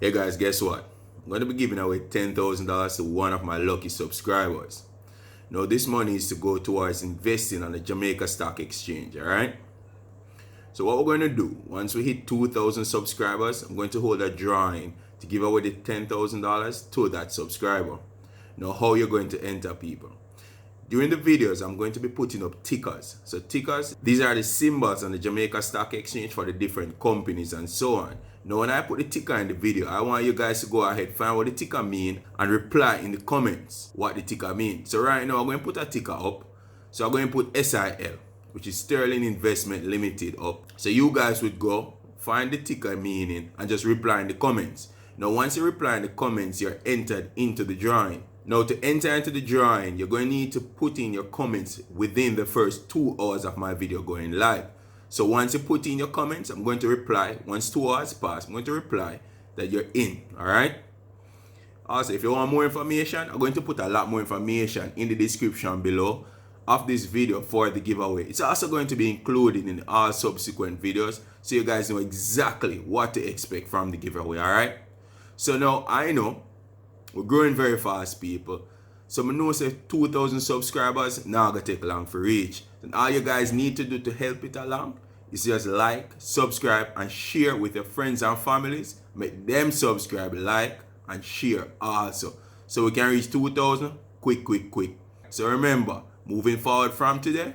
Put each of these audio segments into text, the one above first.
Hey guys, guess what? I'm going to be giving away $10,000 to one of my lucky subscribers. Now this money is to go towards investing on the Jamaica Stock Exchange, alright? So what we're going to do, once we hit 2,000 subscribers, I'm going to hold a drawing to give away the $10,000 to that subscriber. Now how you're going to enter, people. During the videos, I'm going to be putting up tickers. So tickers, these are the symbols on the Jamaica Stock Exchange for the different companies and so on. Now when I put the ticker in the video, I want you guys to go ahead, find what the ticker mean and reply in the comments what the ticker means. So right now I'm going to put a ticker up. So I'm going to put SIL, which is Sterling Investment Limited, up. So you guys would go find the ticker meaning and just reply in the comments. Now once you reply in the comments, you're entered into the drawing. Now to enter into the drawing, you're going to need to put in your comments within the first 2 hours of my video going live. So once you put in your comments, I'm going to reply. Once 2 hours pass, I'm going to reply that you're in, alright? Also, if you want more information, I'm going to put a lot more information in the description below of this video for the giveaway. It's also going to be included in all subsequent videos so you guys know exactly what to expect from the giveaway, alright? So now I know we're growing very fast, people. So I know say 2,000 subscribers now gonna take long for reach. And all you guys need to do to help it along is just like, subscribe, and share with your friends and families. Make them subscribe, like, and share also. So we can reach 2,000 quick. So remember, moving forward from today,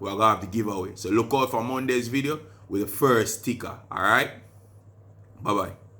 we're gonna have the giveaway. So look out for Monday's video with the first sticker. Alright? Bye-bye.